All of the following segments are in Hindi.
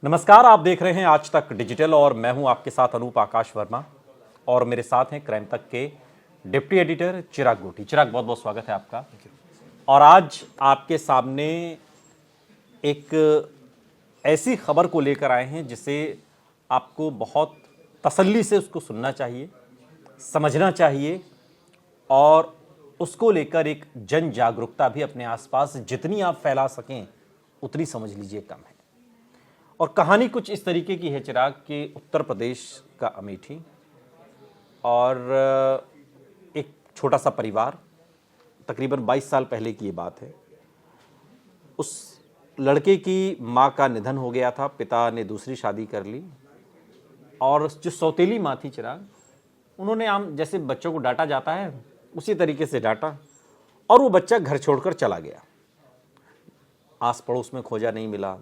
नमस्कार, आप देख रहे हैं आज तक डिजिटल और मैं हूं आपके साथ अनूप आकाश वर्मा और मेरे साथ हैं क्राइम तक के डिप्टी एडिटर चिराग गोटी। चिराग, बहुत बहुत स्वागत है आपका। और आज आपके सामने एक ऐसी खबर को लेकर आए हैं जिसे आपको बहुत तसल्ली से उसको सुनना चाहिए, समझना चाहिए और उसको लेकर एक जन जागरूकता भी अपने आसपास जितनी आप फैला सकें उतनी समझ लीजिए कम है। और कहानी कुछ इस तरीके की है चिराग कि उत्तर प्रदेश का अमेठी और एक छोटा सा परिवार, तकरीबन 22 साल पहले की ये बात है। उस लड़के की माँ का निधन हो गया था, पिता ने दूसरी शादी कर ली और जो सौतेली माँ थी चिराग, उन्होंने आम जैसे बच्चों को डांटा जाता है उसी तरीके से डांटा और वो बच्चा घर छोड़कर चला गया। आस पड़ोस में खोजा, नहीं मिला,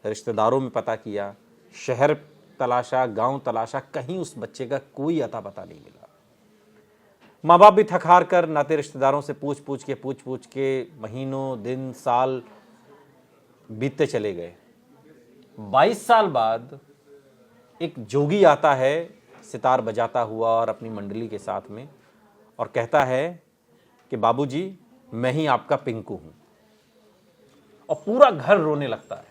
रिश्तेदारों में पता किया, शहर तलाशा, गांव तलाशा, कहीं उस बच्चे का कोई अता पता नहीं मिला। माँ बाप भी थक हार कर नाते रिश्तेदारों से पूछ पूछ के महीनों, दिन, साल बीतते चले गए। 22 साल बाद एक जोगी आता है सितार बजाता हुआ और अपनी मंडली के साथ में और कहता है कि बाबूजी, मैं ही आपका पिंकू हूं। और पूरा घर रोने लगता है।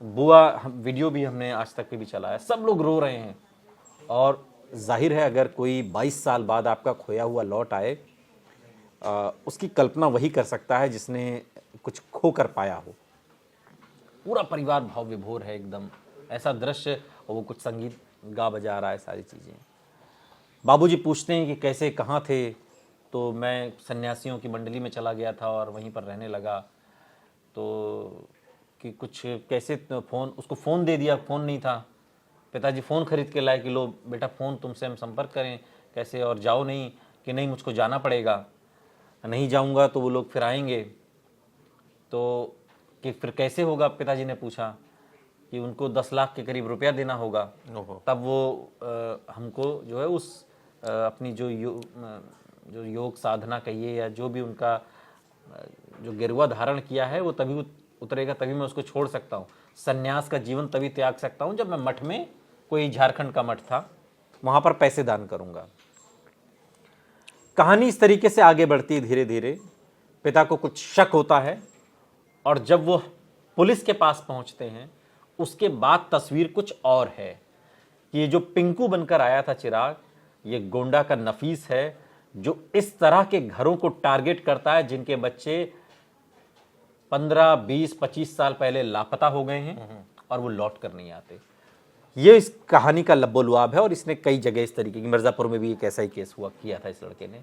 बुआ, वीडियो भी हमने आज तक पे भी चलाया, सब लोग रो रहे हैं। और जाहिर है अगर कोई 22 साल बाद आपका खोया हुआ लौट आए, उसकी कल्पना वही कर सकता है जिसने कुछ खो कर पाया हो। पूरा परिवार भाव विभोर है, एकदम ऐसा दृश्य, और वो कुछ संगीत गा बजा रहा है, सारी चीज़ें। बाबूजी पूछते हैं कि कैसे, कहाँ थे? तो मैं सन्यासियों की मंडली में चला गया था और वहीं पर रहने लगा। तो कि कुछ कैसे फ़ोन, उसको फ़ोन दे दिया, फ़ोन नहीं था। पिताजी फ़ोन खरीद के लाए कि लो बेटा फ़ोन, तुमसे हम संपर्क करें कैसे, और जाओ नहीं, कि नहीं मुझको जाना पड़ेगा, नहीं जाऊंगा तो वो लोग फिर आएंगे। तो कि फिर कैसे होगा? पिताजी ने पूछा कि उनको 10 लाख के करीब रुपया देना होगा। तब वो हमको जो है उस अपनी जो योग साधना कहिए या जो भी उनका जो गेरुआ धारण किया है वो तभी उतरेगा, तभी मैं उसको छोड़ सकता हूँ। सन्यास का जीवन तभी त्याग सकता हूँ जब मैं मठ में, कोई झारखंड का मठ था, वहां पर पैसे दान करूंगा। कहानी इस तरीके से आगे बढ़ती है धीरे धीरे। पिता को कुछ शक होता है और जब वो पुलिस के पास पहुंचते हैं उसके बाद तस्वीर कुछ और है कि ये जो पिंकू बनकर आया था चिराग, ये गोंडा का नफीस है जो इस तरह के घरों को टारगेट करता है जिनके बच्चे 15, 20, 25 साल पहले लापता हो गए हैं और वो लौट कर नहीं आते। ये इस कहानी का लब्बो-लुआब है और इसने कई जगह इस तरीके की, मिर्जापुर में भी एक ऐसा ही केस हुआ, किया था इस लड़के ने।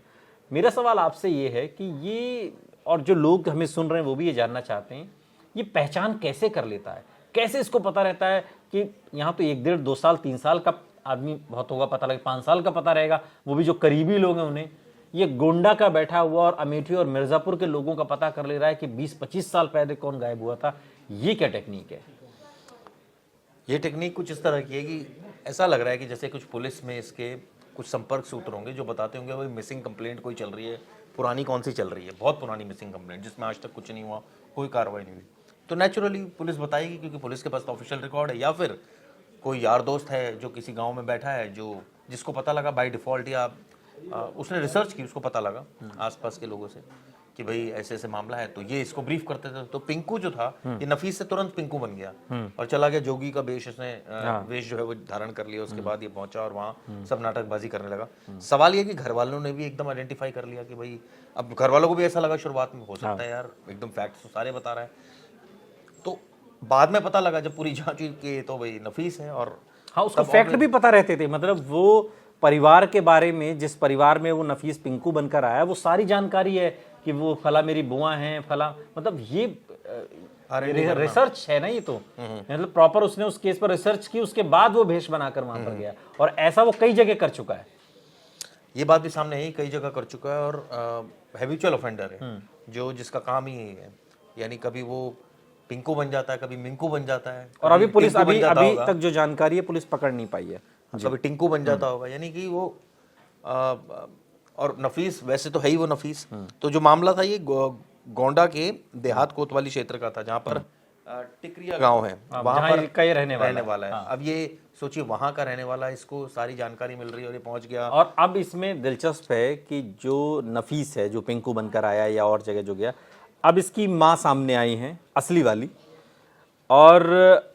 मेरा सवाल आपसे ये है कि ये, और जो लोग हमें सुन रहे हैं वो भी ये जानना चाहते हैं, ये पहचान कैसे कर लेता है? कैसे इसको पता रहता है कि यहाँ तो 1, 1.5, 2 साल, 3 साल का आदमी बहुत होगा पता लगे, 5 साल का पता रहेगा, वो भी जो करीबी लोग हैं उन्हें। ये गोंडा का बैठा हुआ और अमेठी और मिर्जापुर के लोगों का पता कर ले रहा है कि 20-25 साल पहले कौन गायब हुआ था। ये क्या टेक्निक है? ये टेक्निक कुछ इस तरह की है कि ऐसा लग रहा है कि जैसे कुछ पुलिस में इसके कुछ संपर्क सूत्र होंगे जो बताते होंगे भाई मिसिंग कंप्लेंट कोई चल रही है, पुरानी कौन सी चल रही है, बहुत पुरानी मिसिंग कंप्लेंट जिसमें आज तक कुछ नहीं हुआ, कोई कार्रवाई नहीं हुई। तो नेचुरली पुलिस बताएगी क्योंकि पुलिस के पास तो ऑफिशियल रिकॉर्ड है, या फिर कोई यार दोस्त है जो किसी गाँव में बैठा है, जो जिसको पता लगा बाई डिफ़ॉल्ट, या उसने रिसर्च की, उसको पता लगा आसपास के लोगों से कि भाई ऐसे ऐसे मामला है, तो ये इसको ब्रीफ करते थे। तो पिंकू जो था, ये नफीस से तुरंत पिंकू बन गया और चला गया जोगी का वेश, इसने वेश जो है वो धारण कर लिया। उसके बाद ये पहुंचा और वहाँ सब नाटकबाजी करने लगा। सवाल ये कि घर वालों ने भी एकदम आइडेंटिफाई कर लिया कि भाई, अब घर वालों को भी ऐसा लगा शुरुआत में, हो सकता है यार एकदम फैक्ट्स तो सारे बता रहा है। तो बाद में पता लगा जब पूरी जांच हुई कि तो भाई नफीस है। और हाँ, उसको फैक्ट भी पता रहते थे, मतलब वो परिवार के बारे में, जिस परिवार में वो नफीस पिंकू बनकर आया, वो सारी जानकारी है कि वो फला मेरी बुआ हैं, फला, मतलब ये रिसर्च है ना। ये तो मतलब प्रॉपर उसने उस केस पर रिसर्च की, उसके बाद वो भेष बनाकर वहां पर गया। और ऐसा वो कई जगह कर चुका है। ये बात भी सामने है, कई जगह कर चुका है और हैबिचुअल ऑफेंडर है, जो जिसका काम ही यही है। यानी कभी वो पिंकू बन जाता है, कभी मिंकू बन जाता है। और अभी पुलिस अभी तक जो जानकारी है पुलिस पकड़ नहीं पाई है। कभी टिंकू बन जाता होगा, यानी कि वो और नफीस वैसे तो है ही वो नफीस। तो जो मामला था ये गोंडा के देहात कोतवाली क्षेत्र का था, जहाँ पर टिकरिया गांव है, वहां जहाँ पर का ये रहने वाला है। अब ये सोचिए वहां का रहने वाला, इसको सारी जानकारी मिल रही है और ये पहुंच गया। और अब इसमें दिलचस्प है कि जो नफीस है, जो पिंकू बनकर आया या और जगह जो गया, अब इसकी माँ सामने आई हैं असली वाली, और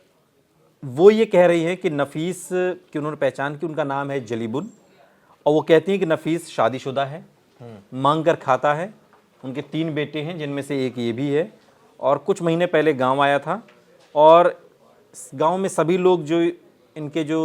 वो ये कह रही है कि नफीस की उन्होंने पहचान की, उनका नाम है जलीबुन, और वो कहती हैं कि नफीस शादीशुदा है, मांग कर खाता है, उनके 3 बेटे हैं जिनमें से एक ये भी है, और कुछ महीने पहले गांव आया था, और गांव में सभी लोग जो इनके जो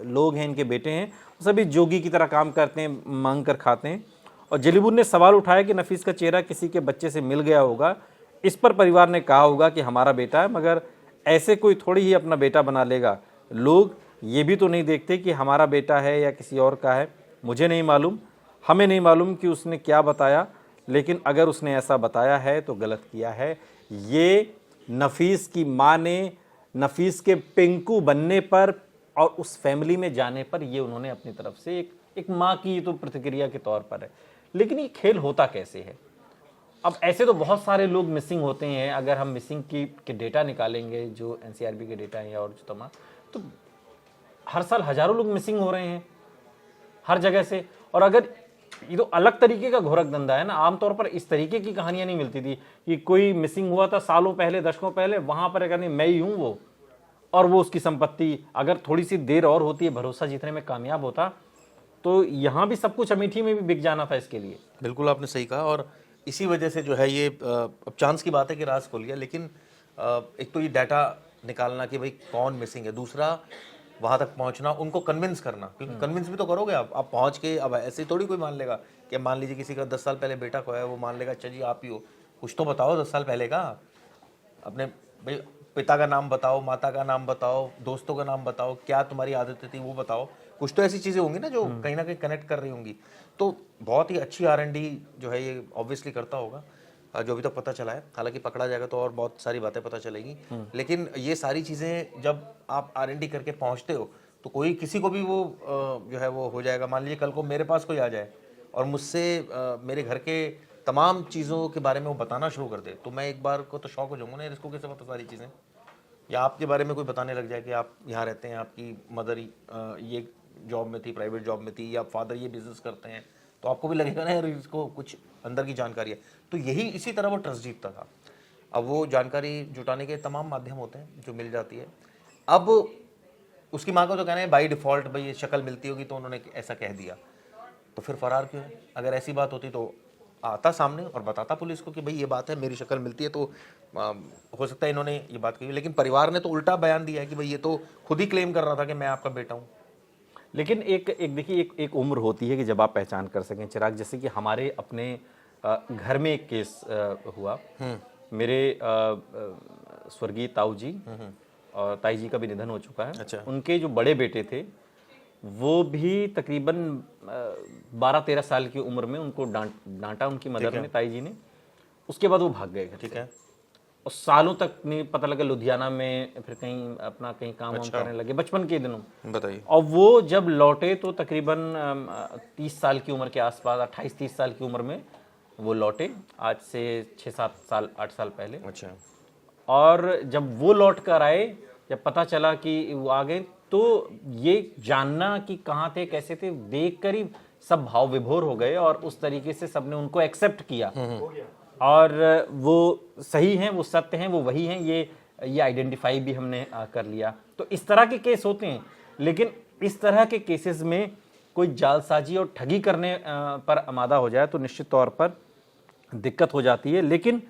लोग हैं, इनके बेटे हैं, वो सभी जोगी की तरह काम करते हैं, मांग कर खाते हैं। और जलीबुन ने सवाल उठाया कि नफीस का चेहरा किसी के बच्चे से मिल गया होगा, इस पर परिवार ने कहा होगा कि हमारा बेटा है, मगर ऐसे कोई थोड़ी ही अपना बेटा बना लेगा, लोग ये भी तो नहीं देखते कि हमारा बेटा है या किसी और का है। मुझे नहीं मालूम, हमें नहीं मालूम कि उसने क्या बताया, लेकिन अगर उसने ऐसा बताया है तो गलत किया है। ये नफीस की माँ ने नफीस के पिंकू बनने पर और उस फैमिली में जाने पर ये उन्होंने अपनी तरफ से एक माँ की तो प्रतिक्रिया के तौर पर है। लेकिन ये खेल होता कैसे है? अब ऐसे तो बहुत सारे लोग मिसिंग होते हैं, अगर हम मिसिंग के डेटा निकालेंगे, जो एनसीआरबी के डेटा हैं और जो तमाम, तो हर साल हजारों लोग मिसिंग हो रहे हैं हर जगह से। और अगर ये तो अलग तरीके का घोरक धंधा है ना, आमतौर पर इस तरीके की कहानियां नहीं मिलती थी कि कोई मिसिंग हुआ था सालों पहले, दशकों पहले, वहां पर कहने मैं ही हूं वो, और वो उसकी संपत्ति, अगर थोड़ी सी देर और होती है, भरोसा जीतने में कामयाब होता, तो यहां भी सब कुछ अमेठी में भी बिक जाना था इसके लिए। बिल्कुल आपने सही कहा, और इसी वजह से जो है ये अब चांस की बात है कि राज खोल गया। लेकिन एक तो ये डाटा निकालना कि भाई कौन मिसिंग है, दूसरा वहां तक पहुंचना, उनको कन्विंस करना, क्योंकि कन्विंस भी तो करोगे आप पहुंच के। अब ऐसे थोड़ी कोई मान लेगा कि मान लीजिए किसी का 10 साल पहले बेटा खोया है, वो मान लेगा अच्छा जी आप ही हो, कुछ तो बताओ 10 साल पहले का, अपने भाई पिता का नाम बताओ, माता का नाम बताओ, दोस्तों का नाम बताओ, क्या तुम्हारी आदतें थी वो बताओ, कुछ तो ऐसी चीजें होंगी ना जो कहीं ना कहीं कनेक्ट कर रही होंगी। तो बहुत ही अच्छी R&D जो है ये ऑब्वियसली करता होगा, जो अभी तक पता चला है। हालांकि पकड़ा जाएगा तो और बहुत सारी बातें पता चलेगी, लेकिन ये सारी चीज़ें जब आप R&D करके पहुंचते हो तो कोई किसी को भी वो जो है वो हो जाएगा। मान लीजिए कल को मेरे पास कोई आ जाए और मुझसे मेरे घर के तमाम चीज़ों के बारे में वो बताना शुरू कर दे, तो मैं एक बार को तो शौक हो जाऊंगा ना, इसको कैसे पता सारी चीज़ें। या आपके बारे में कोई बताने लग जाए कि आप यहाँ रहते हैं, आपकी मदर ये जॉब में थी, प्राइवेट जॉब में थी, या फादर ये बिजनेस करते हैं, तो आपको भी लगेगा ना यार इसको कुछ अंदर की जानकारी है। तो यही इसी तरह वो ट्रस्ट जीतता था। अब वो जानकारी जुटाने के तमाम माध्यम होते हैं जो मिल जाती है। अब उसकी माँ को तो कहना है बाई डिफ़ॉल्ट भाई ये शक्ल मिलती होगी तो उन्होंने ऐसा कह दिया, तो फिर फरार क्यों है? अगर ऐसी बात होती तो आता सामने और बताता पुलिस को कि भाई ये बात है, मेरी शक्ल मिलती है, तो हो सकता है इन्होंने ये बात कही। लेकिन परिवार ने तो उल्टा बयान दिया है कि भाई ये तो खुद ही क्लेम कर रहा था कि मैं आपका बेटा हूँ। लेकिन एक देखिए एक उम्र होती है कि जब आप पहचान कर सकें चिराग। जैसे कि हमारे अपने घर में एक केस हुआ, मेरे स्वर्गीय ताऊ जी और ताई जी का भी निधन हो चुका है। अच्छा। उनके जो बड़े बेटे थे वो भी तकरीबन 12-13 साल की उम्र में उनको डांटा उनकी मदर ने, ताई जी ने। उसके बाद वो भाग गए घर ठीक से। है। और सालों तक नहीं पता लगा, लुधियाना में फिर कहीं अपना कहीं काम वाम करने लगे बचपन के दिनों। बताइए। और वो जब लौटे तो तकरीबन 30 साल की उम्र के आसपास, 28-30 साल की उम्र में वो लौटे, आज से 6-7 साल 8 साल पहले। अच्छा। और जब वो लौट कर आए, जब पता चला कि वो आ गए, तो ये जानना कि कहाँ थे कैसे थे देख कर ही सब भाव विभोर हो गए, और उस तरीके से सबने उनको एक्सेप्ट किया। और वो सही हैं, वो सत्य हैं, वो वही हैं, ये आइडेंटिफाई भी हमने कर लिया। तो इस तरह के केस होते हैं। लेकिन इस तरह के केसेस में कोई जालसाजी और ठगी करने पर आमादा हो जाए तो निश्चित तौर पर दिक्कत हो जाती है। लेकिन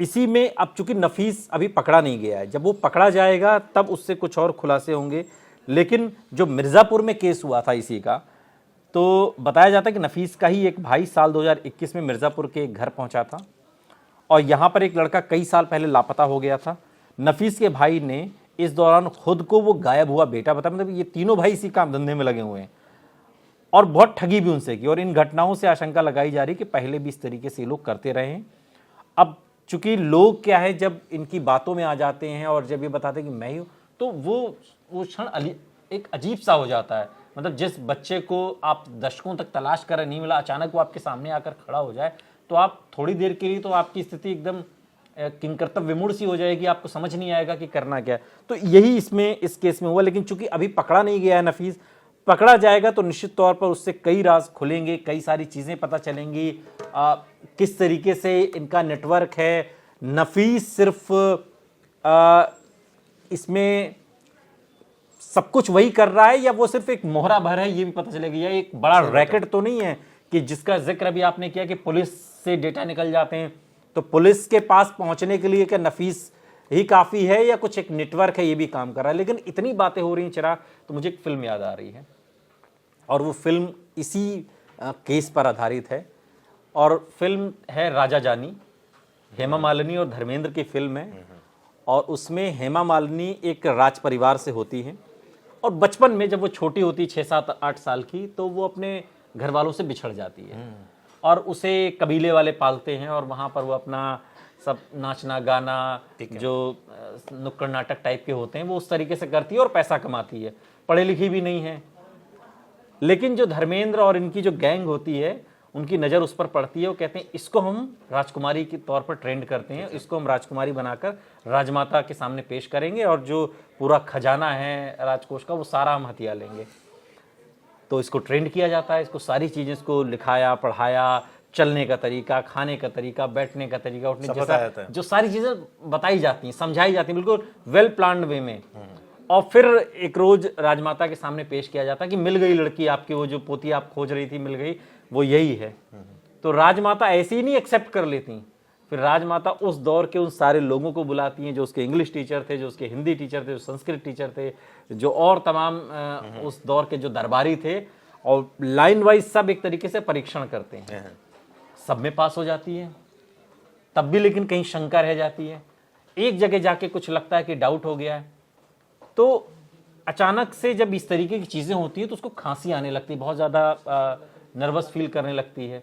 इसी में अब चूंकि नफीस अभी पकड़ा नहीं गया है, जब वो पकड़ा जाएगा तब उससे कुछ और खुलासे होंगे। लेकिन जो मिर्ज़ापुर में केस हुआ था इसी का, तो बताया जाता है कि नफीस का ही एक भाई साल 2021 में मिर्ज़ापुर के एक घर पहुंचा था, और यहाँ पर एक लड़का कई साल पहले लापता हो गया था। नफीस के भाई ने इस दौरान खुद को वो गायब हुआ बेटा बताया। मतलब ये तीनों भाई इसी काम धंधे में लगे हुए हैं, और बहुत ठगी भी उनसे की। और इन घटनाओं से आशंका लगाई जा रही कि पहले भी इस तरीके से ये लोग करते रहे हैं। अब चूंकि लोग क्या है, जब इनकी बातों में आ जाते हैं और जब ये बताते हैं कि मैं ही हूँ, तो वो क्षण एक अजीब सा हो जाता है। मतलब जिस बच्चे को आप दशकों तक तलाश कर नहीं मिला, अचानक वो आपके सामने आकर खड़ा हो जाए, तो आप थोड़ी देर के लिए तो आपकी स्थिति एकदम किंकर्तव्य विमूढ़ सी हो जाएगी, आपको समझ नहीं आएगा कि करना क्या है। तो यही इसमें इस केस में हुआ। लेकिन चूंकि अभी पकड़ा नहीं गया है नफीस, पकड़ा जाएगा तो निश्चित तौर पर उससे कई राज खुलेंगे, कई सारी चीजें पता चलेंगी, किस तरीके से इनका नेटवर्क है। नफीस सिर्फ इसमें सब कुछ वही कर रहा है या वो सिर्फ एक मोहरा भर है, ये भी पता चलेगा। या एक बड़ा रैकेट तो नहीं है कि जिसका जिक्र अभी आपने किया कि पुलिस से डेटा निकल जाते हैं, तो पुलिस के पास पहुंचने के लिए क्या नफीस ही काफी है या कुछ एक नेटवर्क है ये भी काम कर रहा है। लेकिन इतनी बातें हो रही हैं चिराग, तो मुझे एक फिल्म याद आ रही है और वो फिल्म इसी केस पर आधारित है और फिल्म है राजा जानी। हेमा मालिनी और धर्मेंद्र की फिल्म है और उसमें हेमा मालिनी एक राज परिवार से होती है और बचपन में जब वो छोटी होती 6-7-8 साल की, तो वो अपने घर वालों से बिछड़ जाती है और उसे कबीले वाले पालते हैं और वहाँ पर वो अपना सब नाचना गाना जो नुक्कड़ नाटक टाइप के होते हैं वो उस तरीके से करती है और पैसा कमाती है। पढ़ी लिखी भी नहीं है। लेकिन जो धर्मेंद्र और इनकी जो गैंग होती है उनकी नज़र उस पर पड़ती है। वो कहते हैं इसको हम राजकुमारी के तौर पर ट्रेंड करते हैं, इसको हम राजकुमारी बनाकर राजमाता के सामने पेश करेंगे और जो पूरा खजाना है राजकोष का वो सारा हम हथिया लेंगे। तो इसको ट्रेंड किया जाता है, इसको सारी चीज़ें, इसको लिखाया पढ़ाया, चलने का तरीका, खाने का तरीका, बैठने का तरीका, उठने जैसा जो सारी चीज़ें बताई जाती हैं, समझाई जाती हैं बिल्कुल वेल प्लान्ड वे में। और फिर एक रोज राजमाता के सामने पेश किया जाता है कि मिल गई लड़की आपकी, वो जो पोती आप खोज रही थी मिल गई, वो यही है। तो राजमाता ऐसे ही नहीं एक्सेप्ट कर लेती, फिर राजमाता उस दौर के उन सारे लोगों को बुलाती हैं जो उसके इंग्लिश टीचर थे, जो उसके हिंदी टीचर थे, जो संस्कृत टीचर थे, जो और तमाम उस दौर के जो दरबारी थे, और लाइन वाइज सब एक तरीके से परीक्षण करते हैं। सब में पास हो जाती है, तब भी लेकिन कहीं शंका रह जाती है। एक जगह जाके कुछ लगता है कि डाउट हो गया है, तो अचानक से जब इस तरीके की चीज़ें होती हैं तो उसको खांसी आने लगती है, बहुत ज़्यादा नर्वस फील करने लगती है।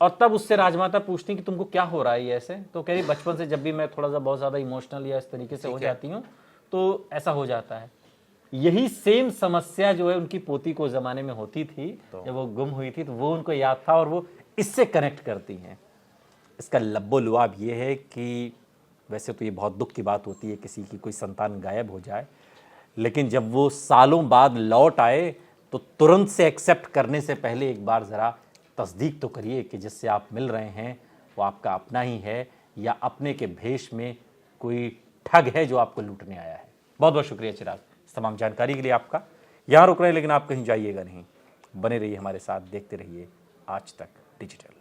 और तब उससे राजमाता पूछती हैं कि तुमको क्या हो रहा है ये ऐसे। तो कह रही बचपन से जब भी मैं थोड़ा सा बहुत ज़्यादा इमोशनल या इस तरीके से हो जाती हूँ तो ऐसा हो जाता है। यही सेम समस्या जो है उनकी पोती को ज़माने में होती थी, जब वो गुम हुई थी, तो वो उनको याद था और वो इससे कनेक्ट करती हैं। इसका लब्बो लुआब ये है कि वैसे तो ये बहुत दुख की बात होती है किसी की कोई संतान गायब हो जाए, लेकिन जब वो सालों बाद लौट आए तो तुरंत से एक्सेप्ट करने से पहले एक बार ज़रा तस्दीक तो करिए कि जिससे आप मिल रहे हैं वो आपका अपना ही है या अपने के भेष में कोई ठग है जो आपको लूटने आया है। बहुत बहुत शुक्रिया चिराग, तमाम जानकारी के लिए आपका। यहाँ रुक रहे हैं लेकिन आप कहीं जाइएगा नहीं, बने रहिए हमारे साथ, देखते रहिए आज तक डिजिटल।